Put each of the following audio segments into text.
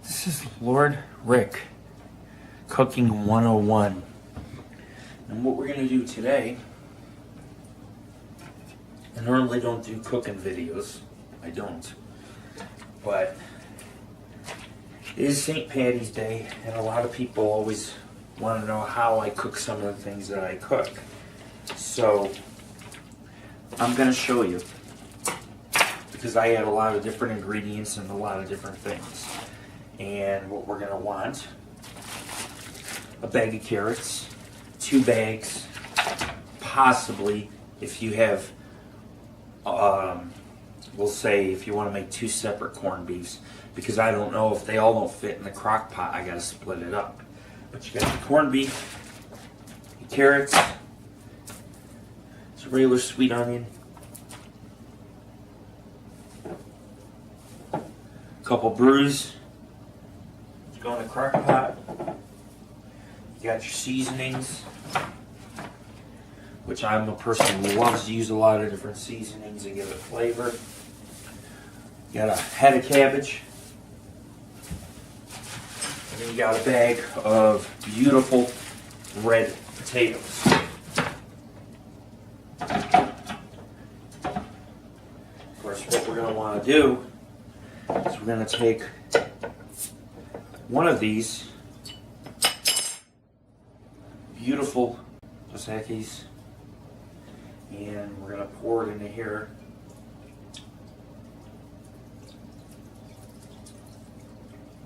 This is Lord Rick, Cooking 101. And what we're going to do today, I normally don't do cooking videos, I don't, but it is St. Patty's Day, and a lot of people always want to know how I cook some of the things that I cook. So, I'm going to show you, because I add a lot of different ingredients and a lot of different things. And what we're going to want, a bag of carrots, 2 bags, possibly if you have, we'll say if you want to make 2 separate corned beefs, because I don't know if they all don't fit in the crock pot, I got to split it up. But you got the corned beef, the carrots, it's a regular sweet onion, a couple brews. Go in the crock pot. You got your seasonings, which I'm a person who loves to use a lot of different seasonings and give it flavor. You got a head of cabbage. And then you got a bag of beautiful red potatoes. Of course, what we're going to want to do is we're going to take one of these beautiful Pasaki's, and we're going to pour it into here.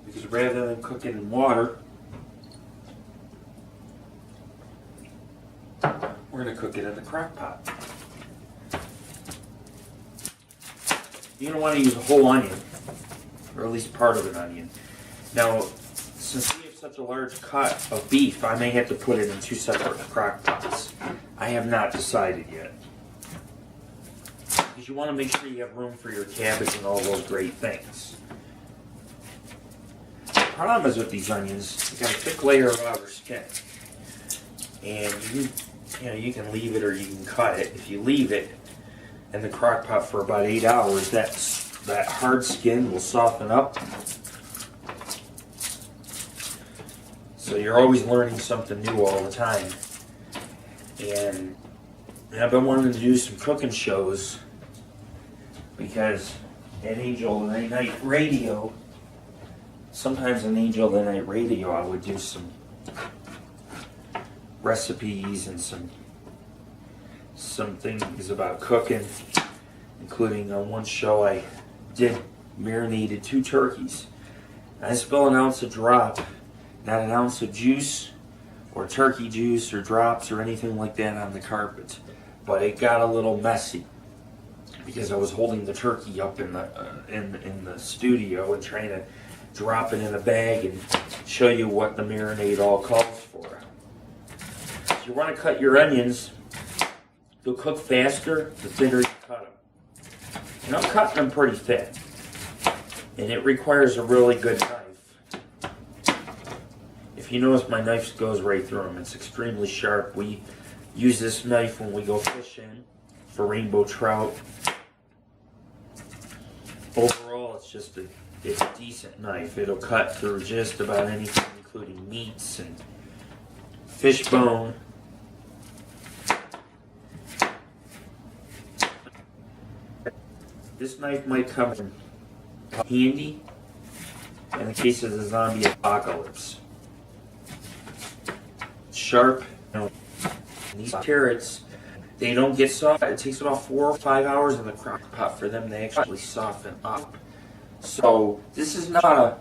Because rather than cook it in water, we're going to cook it in the crock pot. You're going to want to use a whole onion, or at least part of an onion. Now, since we have such a large cut of beef, I may have to put it in 2 separate crock pots. I have not decided yet. Because you want to make sure you have room for your cabbage and all those great things. The problem is with these onions, you got a thick layer of outer skin. And you can leave it or you can cut it. If you leave it in the crock pot for about 8 hours, that hard skin will soften up. So you're always learning something new all the time. And I've been wanting to do some cooking shows because at AngelOfThyNight Radio, sometimes on AngelOfThyNight Radio I would do some recipes and some things about cooking, including on one show I marinated 2 turkeys. I spill an ounce of drop, not an ounce of juice or turkey juice or drops or anything like that on the carpet. But it got a little messy because I was holding the turkey up in the studio and trying to drop it in a bag and show you what the marinade all calls for. If you want to cut your onions, they'll cook faster the thinner you cut them. And I'm cutting them pretty thin. And it requires a really good knife. If you notice, my knife goes right through them. It's extremely sharp. We use this knife when we go fishing for rainbow trout. Overall, it's a decent knife. It'll cut through just about anything, including meats and fish bone. This knife might come in handy in the case of the zombie apocalypse. Sharp. These carrots, they don't get soft. It takes about 4 or 5 hours in the crock pot for them to actually soften up. So this is not a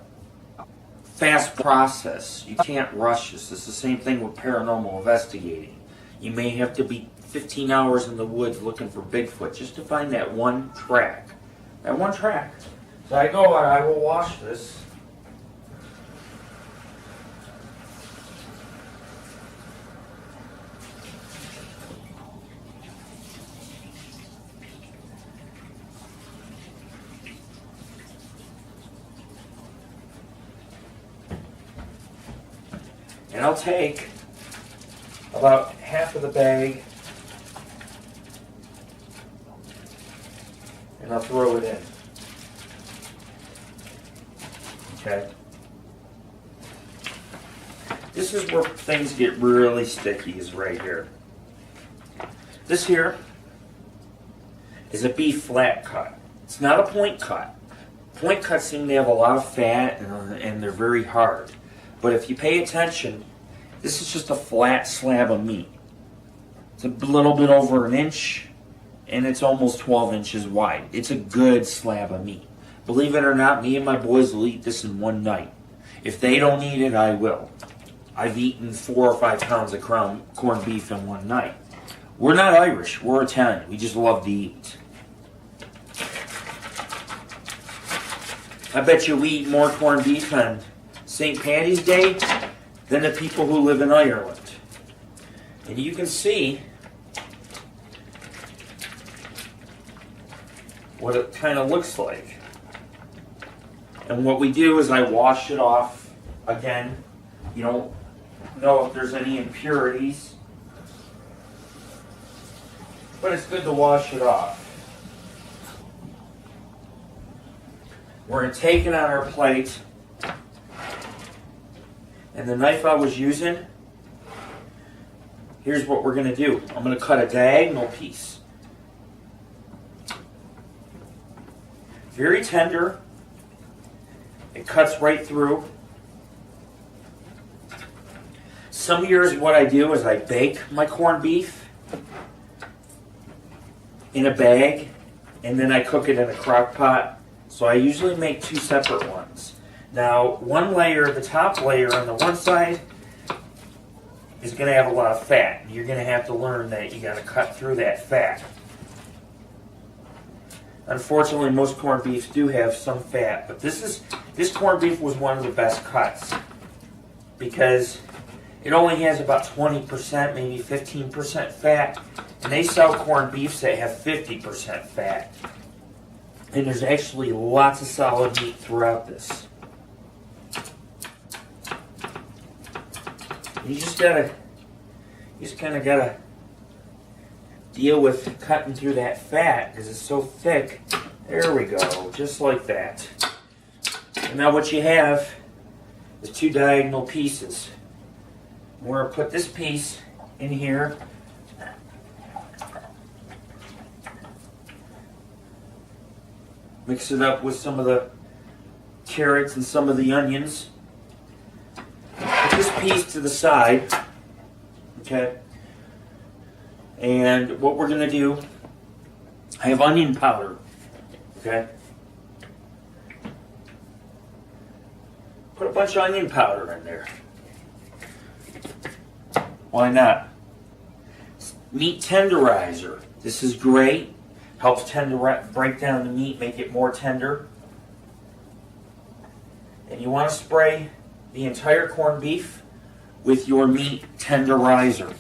fast process. You can't rush this. It's the same thing with paranormal investigating. You may have to be 15 hours in the woods looking for Bigfoot just to find that one track. That one track. So I go and I will wash this. And I'll take about half of the bag and I'll throw it in. Okay? This is where things get really sticky, is right here. This here is a beef flat cut. It's not a point cut. Point cuts seem to have a lot of fat and they're very hard. But if you pay attention, this is just a flat slab of meat. It's a little bit over an inch and it's almost 12 inches wide. It's a good slab of meat. Believe it or not, me and my boys will eat this in one night. If they don't eat it, I will. I've eaten 4 or 5 pounds of corned beef in one night. We're not Irish, we're Italian. We just love to eat. I bet you we eat more corned beef on St. Patty's Day than the people who live in Ireland. And you can see what it kind of looks like. And what we do is I wash it off again. You don't know if there's any impurities, but it's good to wash it off. We're going to take it on our plate, and the knife I was using, here's what we're going to do. I'm going to cut a diagonal piece. Very tender. It cuts right through. Some years what I do is I bake my corned beef in a bag, and then I cook it in a crock pot. So I usually make 2 separate ones. Now, one layer, the top layer on the one side, is going to have a lot of fat. You're going to have to learn that you got to cut through that fat. Unfortunately, most corned beefs do have some fat, but this corned beef was one of the best cuts because it only has about 20%, maybe 15% fat, and they sell corned beefs that have 50% fat. And there's actually lots of solid meat throughout this. You just kind of gotta deal with cutting through that fat because it's so thick. There we go, just like that. And now what you have is 2 diagonal pieces. We're gonna put this piece in here. Mix it up with some of the carrots and some of the onions. Put this piece to the side, okay? And what we're going to do, I have onion powder, okay? Put a bunch of onion powder in there. Why not? Meat tenderizer. This is great. Helps break down the meat, make it more tender. And you want to spray the entire corned beef with your meat tenderizer.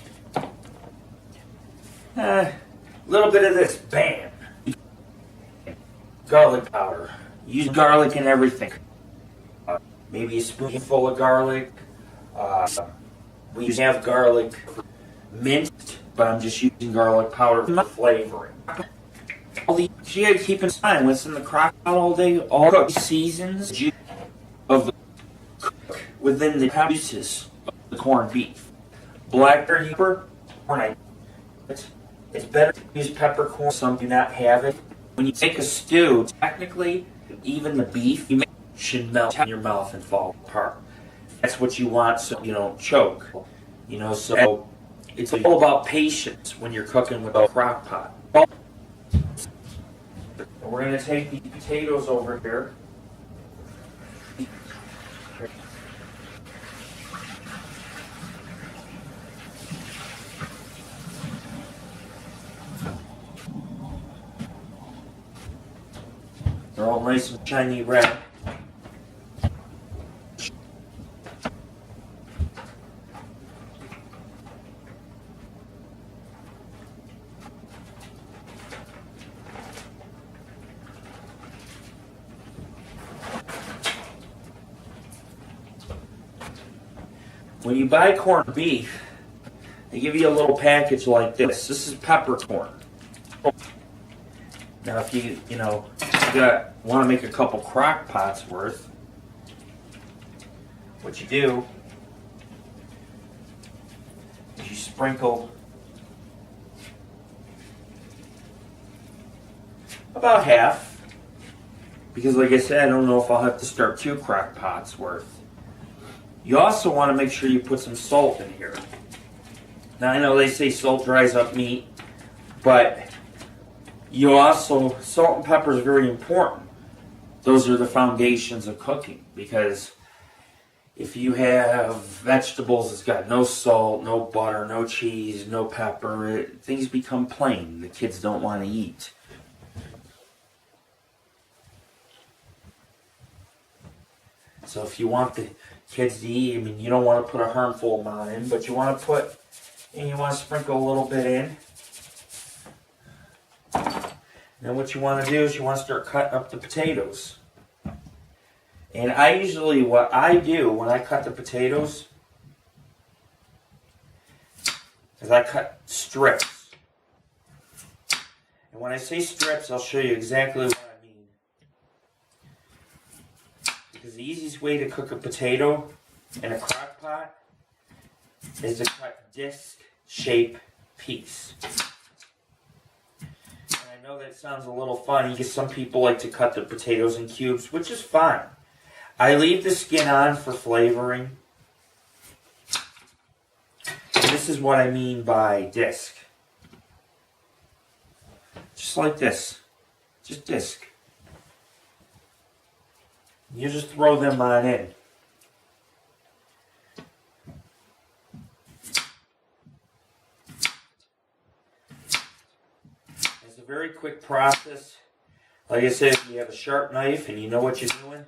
A little bit of this, bam. Garlic powder. Use garlic in everything. Maybe a spoonful of garlic. We have garlic minced, but I'm just using garlic powder for flavoring. You gotta keep in mind what's in the crock pot all day, all the seasons of the cook within the juices of the corned beef. Black pepper, it's better to use peppercorn. Some do not have it. When you take a stew, technically, even the beef should melt in your mouth and fall apart. That's what you want so you don't choke. You know, so it's all about patience when you're cooking with a crock pot. We're going to take the potatoes over here. They're all nice and shiny red. When you buy corned beef, they give you a little package like this. This is peppercorn. Now, if you want to make a couple crock pots worth, what you do sprinkle about half, because like I said, I don't know if I'll have to start 2 crock pots worth. You also want to make sure you put some salt in here. Now I know they say salt dries up meat, but you also, salt and pepper is very important. Those are the foundations of cooking, because if you have vegetables that's got no salt, no butter, no cheese, no pepper, things become plain. The kids don't want to eat. So if you want the kids to eat, I mean, you don't want to put a harmful amount in, but you want to put, and you want to sprinkle a little bit in. Then what you want to do is you want to start cutting up the potatoes. And I usually, what I do when I cut the potatoes is I cut strips. And when I say strips, I'll show you exactly what I mean. Because the easiest way to cook a potato in a crock pot is to cut disc-shaped piece. And I know that sounds a little funny because some people like to cut their potatoes in cubes, which is fine. I leave the skin on for flavoring. And this is what I mean by disc. Just like this. Just disc. You just throw them on in. It's a very quick process. Like I said, if you have a sharp knife and you know what you're doing,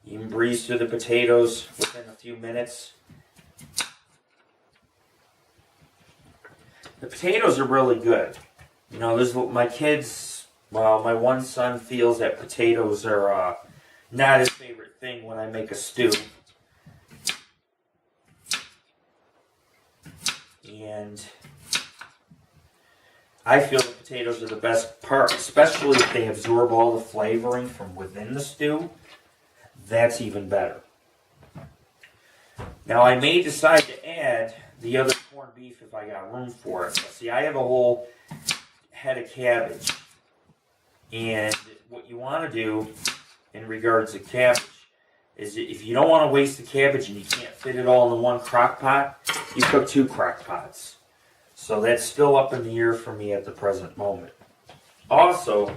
you can breeze through the potatoes within a few minutes. The potatoes are really good. You know, there's my kids, well, my one son feels that potatoes are not his favorite thing when I make a stew. And I feel the potatoes are the best part, especially if they absorb all the flavoring from within the stew. That's even better. Now I may decide to add the other corned beef if I got room for it. But see, I have a whole head of cabbage. And what you want to do in regards to cabbage is if you don't want to waste the cabbage and you can't fit it all in one crock pot, you cook 2 crock pots. So that's still up in the air for me at the present moment. Also,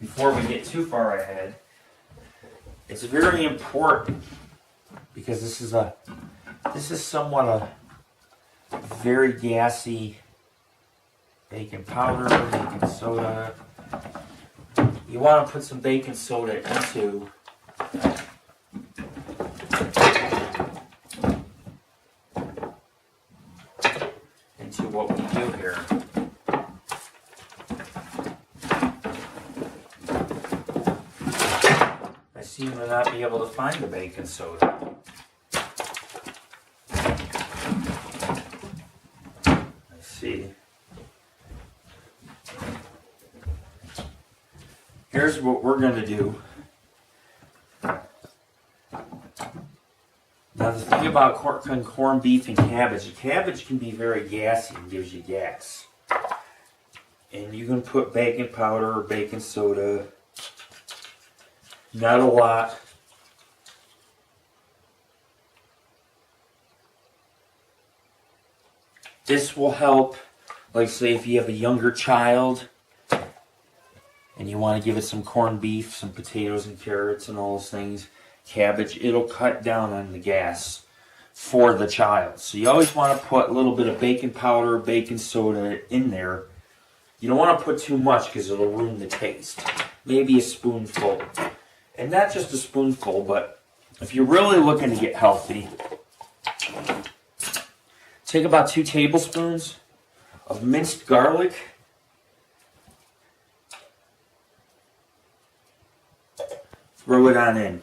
before we get too far ahead, it's very important because this is somewhat a very gassy baking powder, baking soda. You want to put some baking soda into what we do here. I seem to not be able to find the baking soda. Let's see. Here's what we're going to do. Now the thing about corned beef and cabbage can be very gassy and gives you gas. And you can put baking powder or baking soda. Not a lot. This will help, like say if you have a younger child and you want to give it some corned beef, some potatoes and carrots and all those things, cabbage, it'll cut down on the gas for the child. So you always want to put a little bit of baking powder, baking soda in there. You don't want to put too much because it'll ruin the taste. Maybe a spoonful. And not just a spoonful, but if you're really looking to get healthy, take about 2 tablespoons of minced garlic. Throw it on in.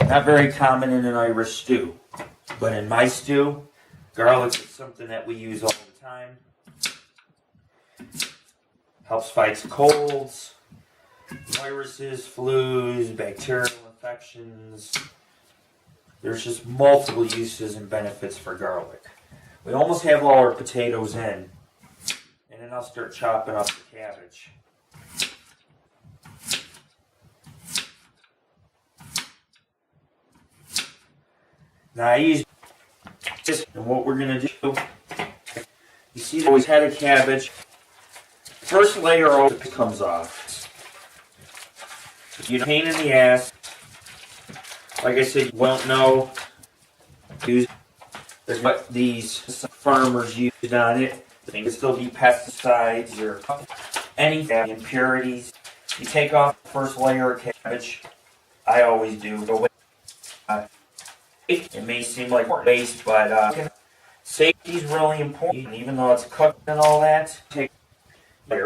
Not very common in an Irish stew, but in my stew, garlic is something that we use all the time. Helps fight colds, viruses, flus, bacterial infections. There's just multiple uses and benefits for garlic. we almost have all our potatoes in. And then I'll start chopping up the cabbage. Now I use this, and what we're going to do, you see always had a cabbage. First layer always comes off. You know, pain in the ass. Like I said, you won't know what these farmers used on it. They can still be pesticides or any impurities. You take off the first layer of cabbage. I always do. It may seem like waste, but safety is really important. Even though it's cooked and all that, you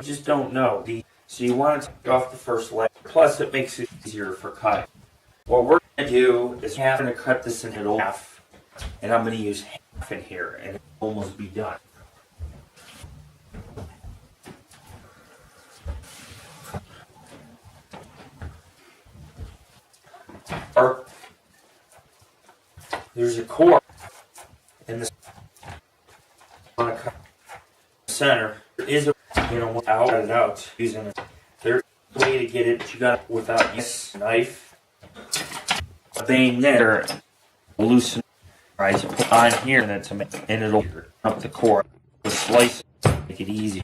just don't know. So you want to take off the first layer. Plus, it makes it easier for cutting. What we're going to do is I'm going to cut this in half, and I'm going to use half in here, and it'll almost be done. There's a core in the center. There is a, out using it. There's a way to get it, but you got it without using a knife. A vein there, loosen right, so put on here and it'll up the core. The slice, make it easy.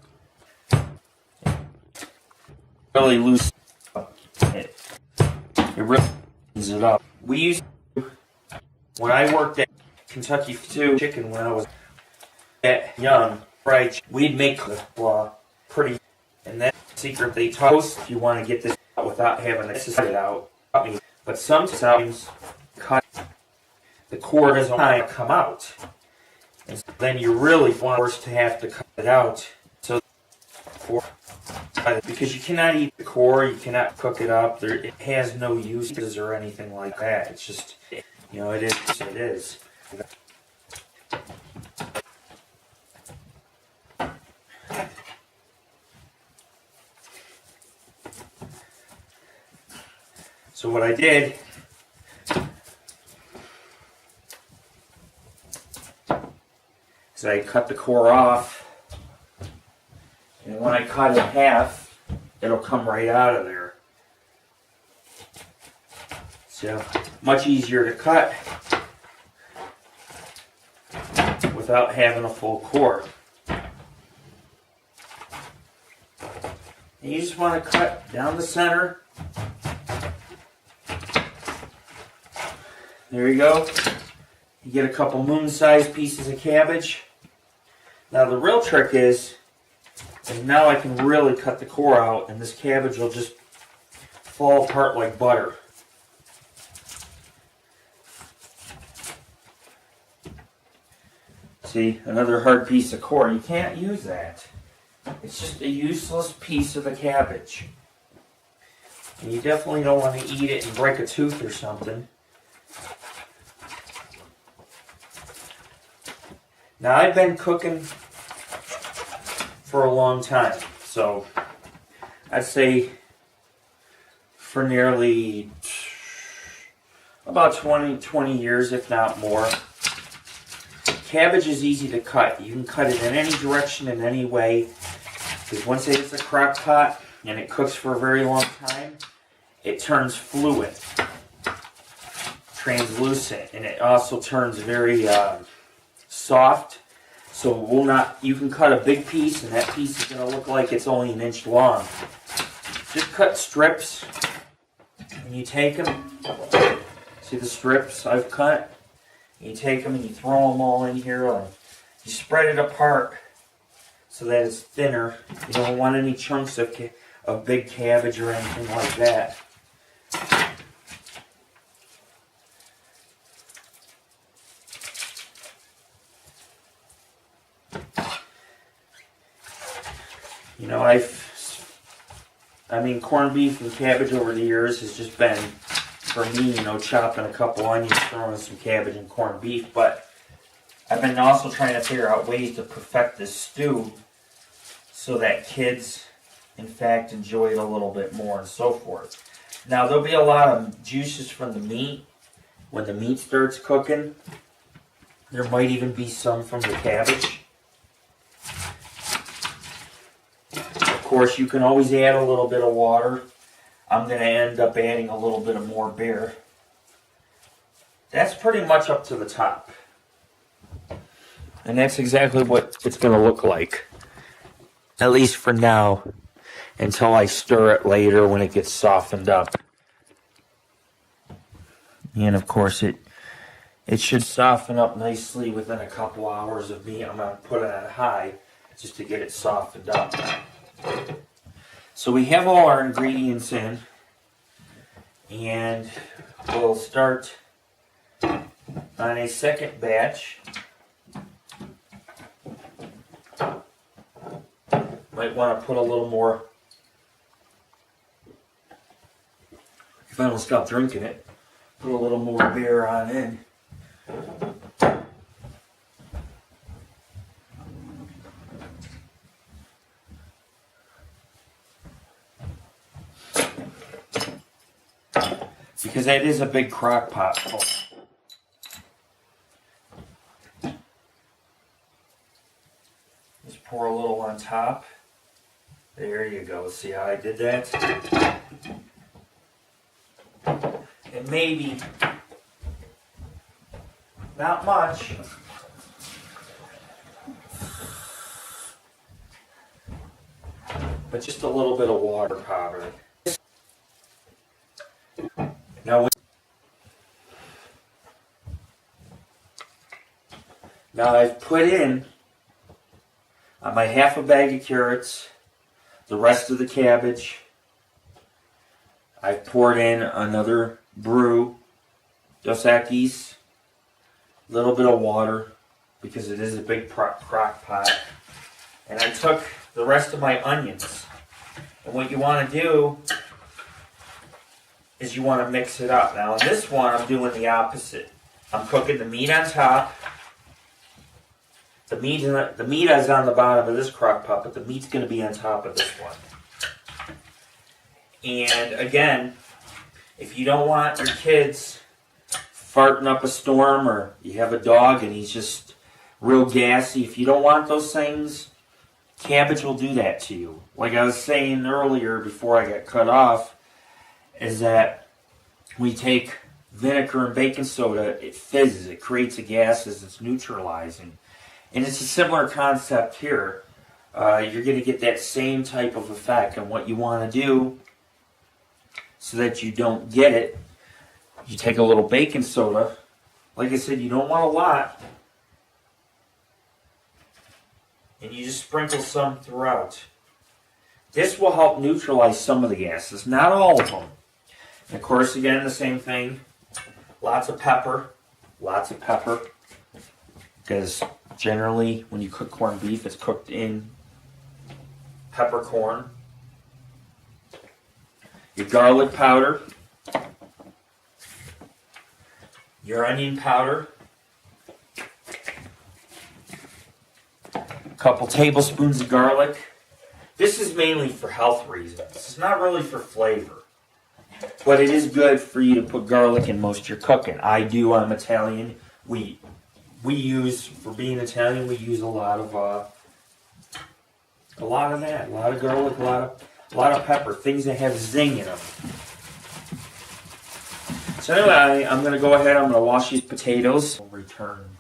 Really loose it. It really loosens it up. We used when I worked at Kentucky Fried Chicken when I was that young, right? We'd make the pretty, and that's the secret they toast. You want to get this out without having to cut it out. But sometimes cut the core doesn't come out, and so then you're really forced to have to cut it out. So because you cannot eat the core, you cannot cook it up. It has no uses or anything like that. It's just, you know, it is what it is. So what I did is I cut the core off, and when I cut it in half, it'll come right out of there. So much easier to cut without having a full core. And you just want to cut down the center. There you go. You get a couple moon-sized pieces of cabbage. Now the real trick is now I can really cut the core out, and this cabbage will just fall apart like butter. See, another hard piece of core. You can't use that. It's just a useless piece of the cabbage. And you definitely don't want to eat it and break a tooth or something. Now, I've been cooking for a long time, so I'd say for nearly about 20 years, if not more. Cabbage is easy to cut. You can cut it in any direction, in any way, because once it hits a crock pot and it cooks for a very long time, it turns fluid, translucent, and it also turns very soft, so it will not. You can cut a big piece, and that piece is going to look like it's only an inch long. Just cut strips, and you take them. See the strips I've cut? You take them and you throw them all in here, and you spread it apart so that it's thinner. You don't want any chunks of big cabbage or anything like that. You know, I mean, corned beef and cabbage over the years has just been, for me, you know, chopping a couple onions, throwing some cabbage and corned beef, but I've been also trying to figure out ways to perfect this stew so that kids, in fact, enjoy it a little bit more and so forth. Now, there'll be a lot of juices from the meat when the meat starts cooking. There might even be some from the cabbage. Of course, you can always add a little bit of water. I'm going to end up adding a little bit of more beer. That's pretty much up to the top. And that's exactly what it's going to look like. At least for now. Until I stir it later when it gets softened up. And of course it should soften up nicely within a couple hours of me. I'm going to put it on high just to get it softened up. So we have all our ingredients in. And we'll start on a second batch. Might want to put a little more. If I don't stop drinking it, put a little more beer on in. Because that is a big crock pot full. Just pour a little on top. There you go. See how I did that? And maybe not much. But just a little bit of water powder. Now I've put in my half a bag of carrots, the rest of the cabbage. I've poured in another brew, Dos Equis, a little bit of water because it is a big crock pot. And I took the rest of my onions. And what you want to do is you want to mix it up. Now in this one I'm doing the opposite. I'm cooking the meat on top. The meat is on the bottom of this crock pot, but the meat's going to be on top of this one. And again, if you don't want your kids farting up a storm, or you have a dog and he's just real gassy, if you don't want those things, cabbage will do that to you. Like I was saying earlier before I got cut off, is that we take vinegar and baking soda, it fizzes, it creates a gas as it's neutralizing. And it's a similar concept here. You're going to get that same type of effect. And what you want to do, so that you don't get it, you take a little baking soda. Like I said, you don't want a lot. And you just sprinkle some throughout. This will help neutralize some of the gases, not all of them. And of course, again, the same thing. Lots of pepper. Lots of pepper. Because generally, when you cook corned beef, it's cooked in peppercorn. Your garlic powder. Your onion powder. A couple tablespoons of garlic. This is mainly for health reasons. It's not really for flavor. But it is good for you to put garlic in most of your cooking. I do. I'm Italian. We use, for being Italian, we use a lot of that, a lot of garlic, a lot of pepper, things that have zing in them. So anyway, I'm going to go ahead. I'm going to wash these potatoes. We'll return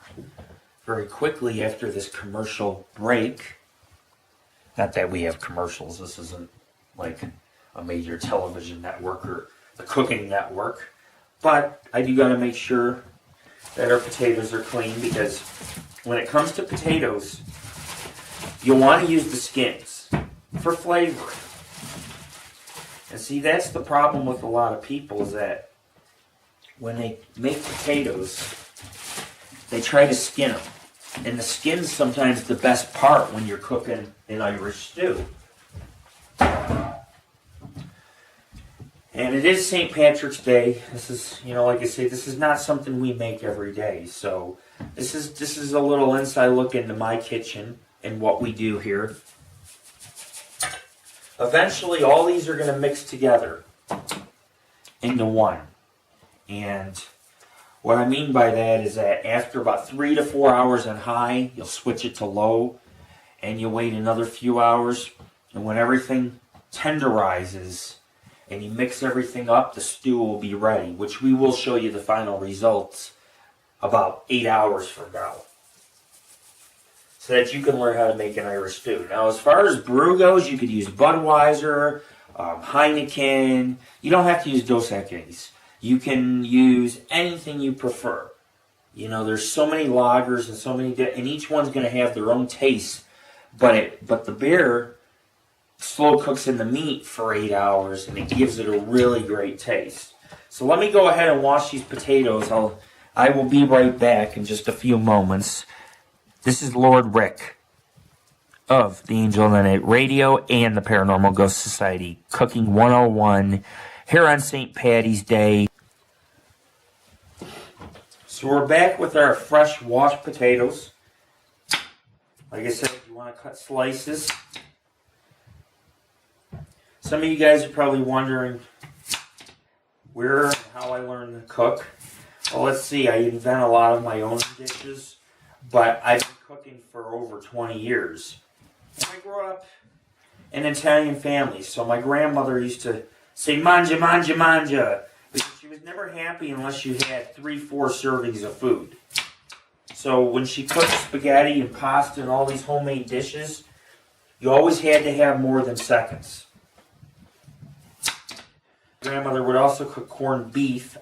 very quickly after this commercial break. Not that we have commercials. This isn't like a major television network or the cooking network. But I do got to make sure that our potatoes are clean, because when it comes to potatoes, you'll want to use the skins for flavoring. And see, that's the problem with a lot of people, is that when they make potatoes, they try to skin them. And the skin's sometimes the best part when you're cooking an Irish stew. And it is St. Patrick's Day. This is, like I say, this is not something we make every day. So this is a little inside look into my kitchen and what we do here. Eventually, all these are going to mix together into one. And What I mean by that is that after about 3 to 4 hours on high, you'll switch it to low, and you wait another few hours, and when everything tenderizes and you mix everything up, the stew will be ready, which we will show you the final results about 8 hours from now, so that you can learn how to make an Irish stew. Now, as far as brew goes, you could use Budweiser, Heineken. You don't have to use Dos Equis. You can use anything you prefer. You know, there's so many lagers and so many, and each one's going to have their own taste. But the beer slow cooks in the meat for 8 hours, and it gives it a really great taste. So let me go ahead and wash these potatoes. I will be right back in just a few moments. This is Lord Rick of the Angel of the Night Radio and the Paranormal Ghost Society, Cooking 101 here on St. Patty's Day. So we're back with our fresh washed potatoes. Like I said, if you want to cut slices. Some of you guys are probably wondering where and how I learned to cook. Well, let's see. I invent a lot of my own dishes, but I've been cooking for over 20 years. And I grew up in an Italian family, so my grandmother used to say, "Mangia, mangia, mangia," because she was never happy unless you had 3-4 servings of food. So when she cooked spaghetti and pasta and all these homemade dishes, you always had to have more than seconds. Grandmother would also cook corned beef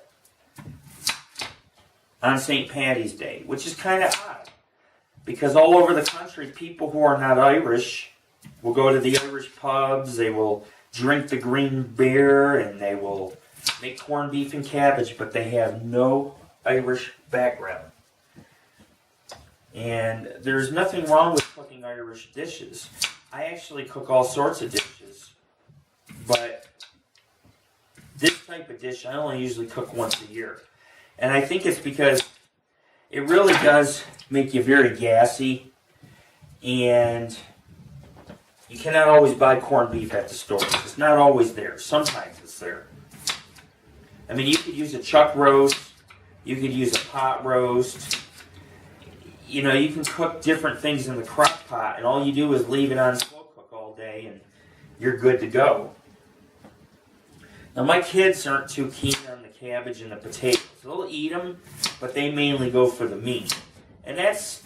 on St. Patty's Day, which is kind of odd, because all over the country, people who are not Irish will go to the Irish pubs, they will drink the green beer, and they will make corned beef and cabbage, but they have no Irish background. And there's nothing wrong with cooking Irish dishes. I actually cook all sorts of dishes, but this type of dish I only usually cook once a year. And I think it's because it really does make you very gassy, and you cannot always buy corned beef at the stores. It's not always there. Sometimes it's there. I mean, you could use a chuck roast. You could use a pot roast. You know, you can cook different things in the crock pot, and all you do is leave it on slow cook all day, and you're good to go. Now, my kids aren't too keen on the cabbage and the potatoes. They'll eat them, but they mainly go for the meat. And that's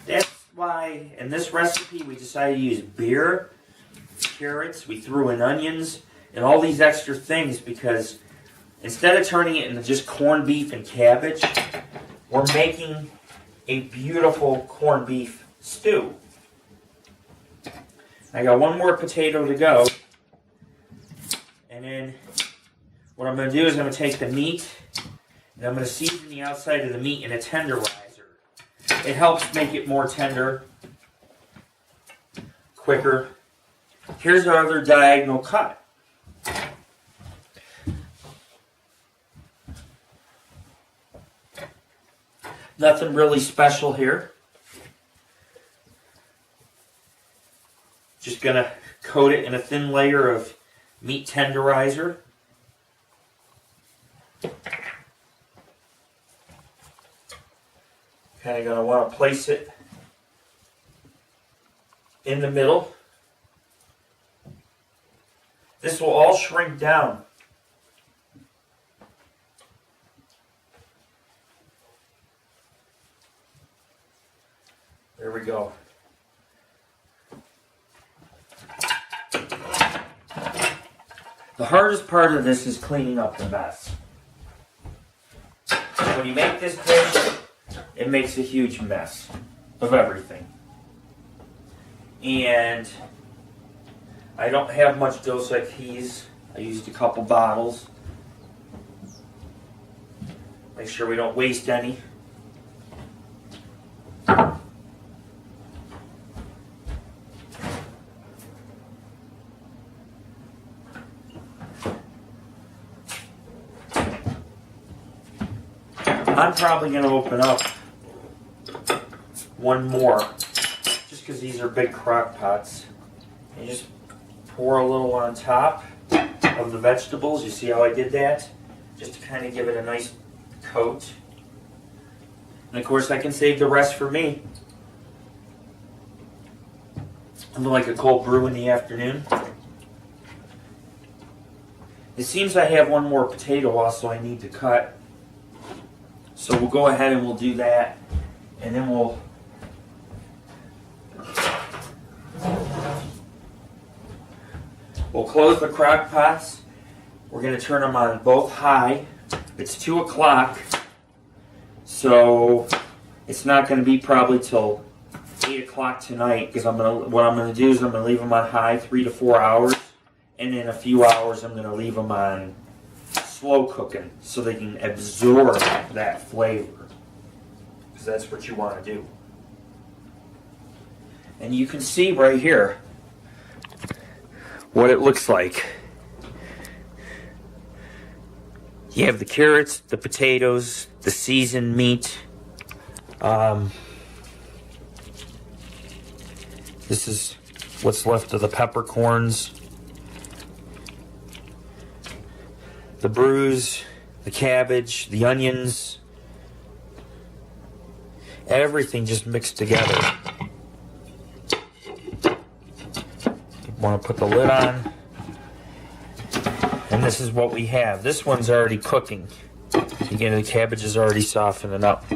why, in this recipe, we decided to use beer, carrots, we threw in onions, and all these extra things, because instead of turning it into just corned beef and cabbage, we're making a beautiful corned beef stew. I got one more potato to go, and then what I'm going to do is I'm going to take the meat, and I'm going to season the outside of the meat in a tenderizer. It helps make it more tender, quicker. Here's our other diagonal cut. Nothing really special here. Just going to coat it in a thin layer of meat tenderizer. Kind of going to want to place it in the middle. This will all shrink down. There we go. The hardest part of this is cleaning up the mess. When you make this dish, it makes a huge mess of everything. And I don't have much Dos Equis. I used a couple bottles. Make sure we don't waste any. I'm probably going to open up one more, just because these are big crock pots. And just pour a little on top of the vegetables. You see how I did that? Just to kind of give it a nice coat. And of course, I can save the rest for me. I'm like a cold brew in the afternoon. It seems I have one more potato also I need to cut. So we'll go ahead and we'll do that. And then we'll close the crock pots. We're going to turn them on both high. It's 2 o'clock. So it's not going to be probably till 8 o'clock tonight, because what I'm going to do is I'm going to leave them on high 3 to 4 hours. And in a few hours, I'm going to leave them on slow cooking so they can absorb that flavor. Because that's what you want to do. And you can see right here what it looks like. You have the carrots, the potatoes, the seasoned meat. This is what's left of the peppercorns. The bruise, the cabbage, the onions, everything just mixed together. You want to put the lid on, and this is what we have. This one's already cooking. Again, the cabbage is already softening up.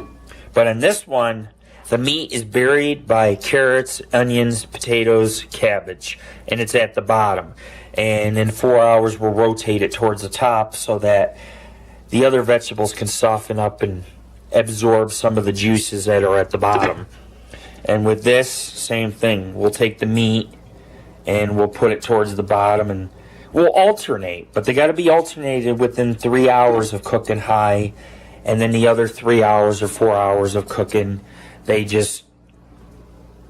But in this one, the meat is buried by carrots, onions, potatoes, cabbage, and it's at the bottom. And in 4 hours, we'll rotate it towards the top so that the other vegetables can soften up and absorb some of the juices that are at the bottom. And with this, same thing. We'll take the meat and we'll put it towards the bottom, and we'll alternate. But they got to be alternated within 3 hours of cooking high, and then the other 3 hours or 4 hours of cooking, you just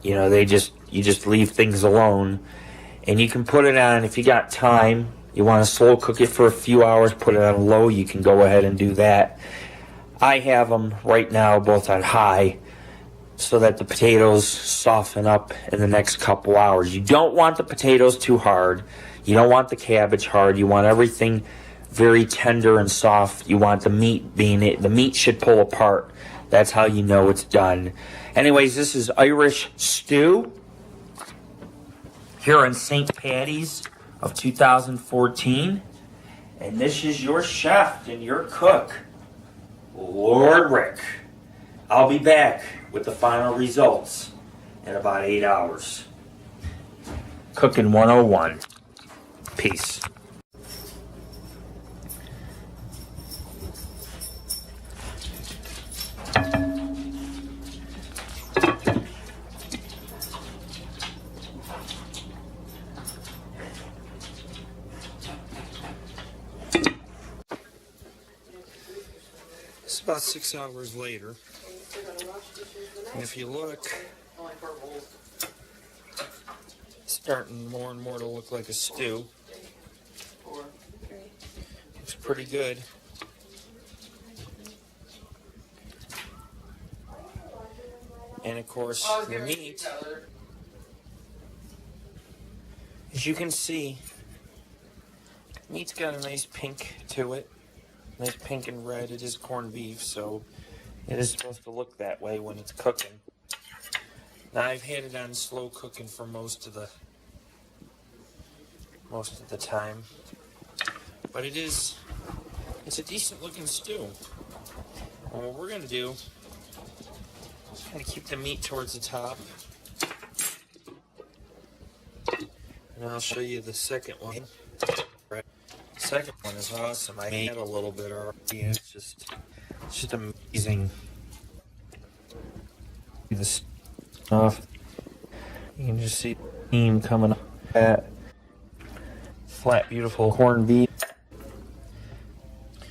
leave things alone. And you can put it on, if you got time, you want to slow cook it for a few hours, put it on low, you can go ahead and do that. I have them right now both on high so that the potatoes soften up in the next couple hours. You don't want the potatoes too hard. You don't want the cabbage hard. You want everything very tender and soft. You want the meat the meat should pull apart. That's how you know it's done. Anyways, this is Irish stew here on St. Patties of 2014. And this is your chef and your cook, Lord Rick. I'll be back with the final results in about 8 hours. Cooking 101. Peace. It's about 6 hours later, and if you look, it's starting more and more to look like a stew. Looks pretty good. And of course, the meat, as you can see, meat's got a nice pink to it. Nice pink and red. It is corned beef, so it is supposed to look that way when it's cooking. Now I've had it on slow cooking for most of the time, but it's a decent looking stew. And what we're gonna do is kind of keep the meat towards the top, and I'll show you the second one. Second one is awesome. I made a little bit already. It's just amazing. The stuff. You can just see the steam coming up. That flat, beautiful corned beef.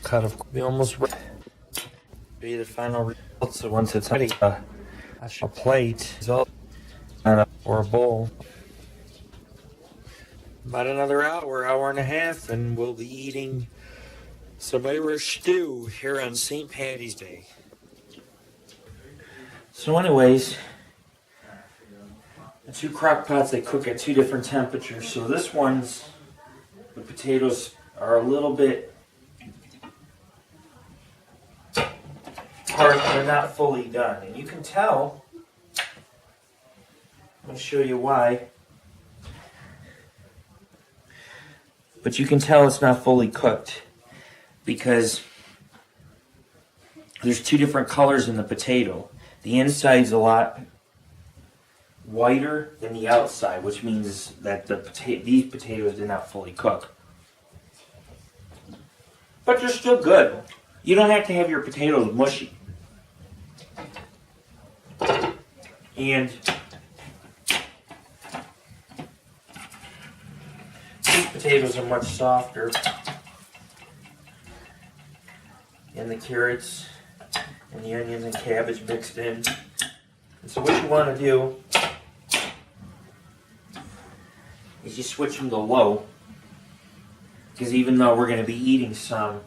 Cut of be almost ready. Be the final results. So once it's ready, a plate or a bowl. About another hour and a half, and we'll be eating some Irish stew here on St. Patty's Day. So anyways, the two crock pots, they cook at two different temperatures. So this one's, the potatoes are a little bit hard, they're not fully done. And you can tell, I'm going to show you why. But you can tell it's not fully cooked because there's two different colors in the potato. The inside's a lot whiter than the outside, which means that these potatoes did not fully cook. But they're still good. You don't have to have your potatoes mushy. And these potatoes are much softer. And the carrots and the onions and cabbage mixed in. And so what you want to do is you switch them to low, because even though we're going to be eating some,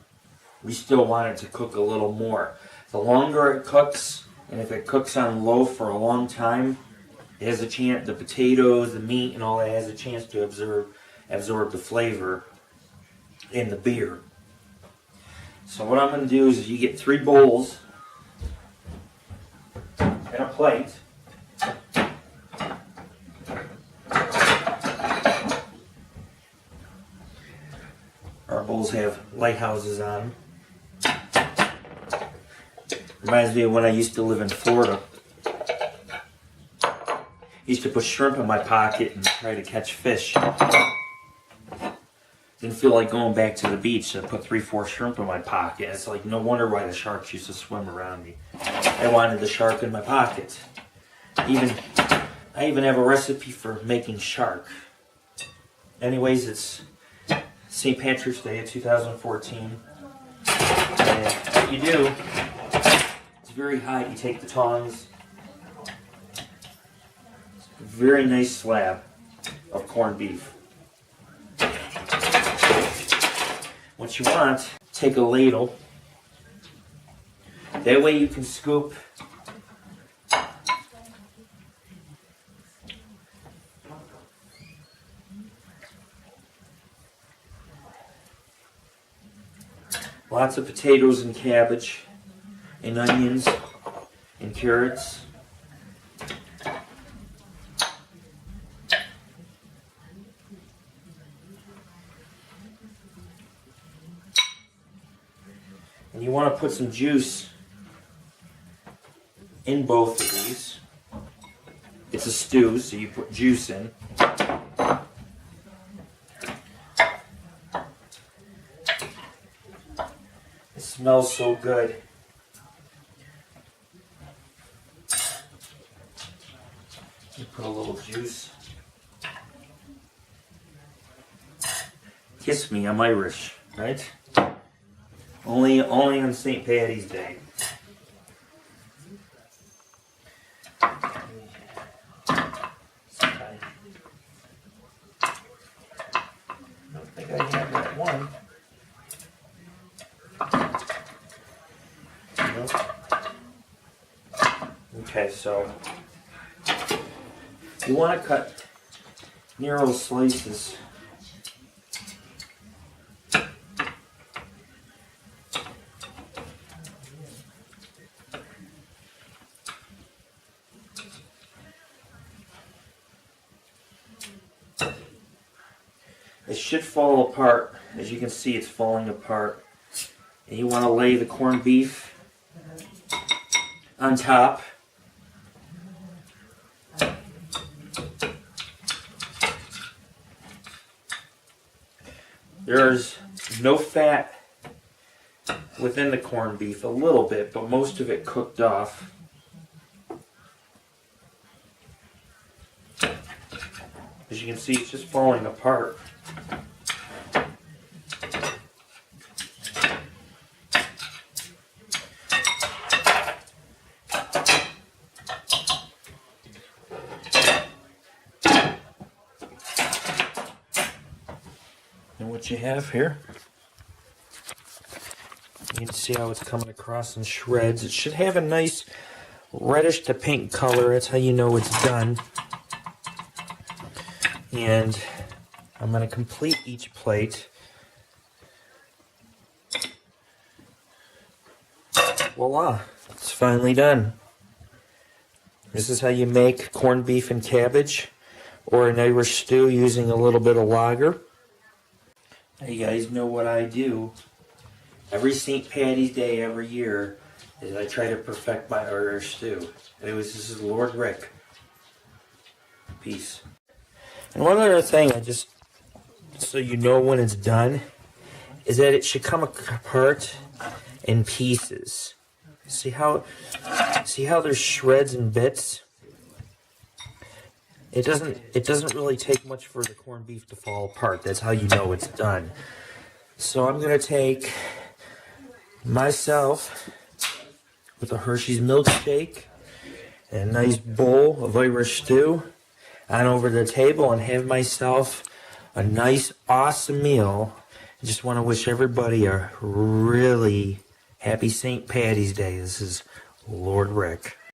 we still want it to cook a little more. The longer it cooks, and if it cooks on low for a long time, it has a chance, the potatoes, the meat, and all that has a chance to absorb the flavor in the beer. So what I'm going to do is you get 3 bowls and a plate. Our bowls have lighthouses on them. Reminds me of when I used to live in Florida. I used to put shrimp in my pocket and try to catch fish. Didn't feel like going back to the beach, so I put 3-4 shrimp in my pocket. It's like no wonder why the sharks used to swim around me. I wanted the shark in my pocket. I even have a recipe for making shark. Anyways, it's St. Patrick's Day of 2014. And what you do, it's very hot. You take the tongs, a very nice slab of corned beef. What you want, take a ladle. That way you can scoop lots of potatoes and cabbage and onions and carrots. And you want to put some juice in both of these. It's a stew, so you put juice in. It smells so good. You put a little juice. Kiss me, I'm Irish, right? Only on St. Patty's Day. I don't think I have that one. Nope. Okay, so you want to cut narrow slices. It should fall apart. As you can see, it's falling apart. And you want to lay the corned beef on top. There's no fat within the corned beef, a little bit, but most of it cooked off. As you can see, it's just falling apart. And what you have here, you can see how it's coming across in shreds. It should have a nice reddish to pink color. That's how you know it's done. And I'm going to complete each plate. Voila! It's finally done. This is how you make corned beef and cabbage or an Irish stew using a little bit of lager. Now you guys know what I do. Every St. Patty's Day every year is I try to perfect my Irish stew. Anyways, this is Lord Rick. Peace. And one other thing, so you know when it's done, is that it should come apart in pieces. See how there's shreds and bits? It doesn't really take much for the corned beef to fall apart. That's how you know it's done. So I'm gonna take myself with a Hershey's milkshake and a nice bowl of Irish stew on over the table and have myself a nice, awesome meal. I just want to wish everybody a really happy St. Patty's Day. This is Lord Rick.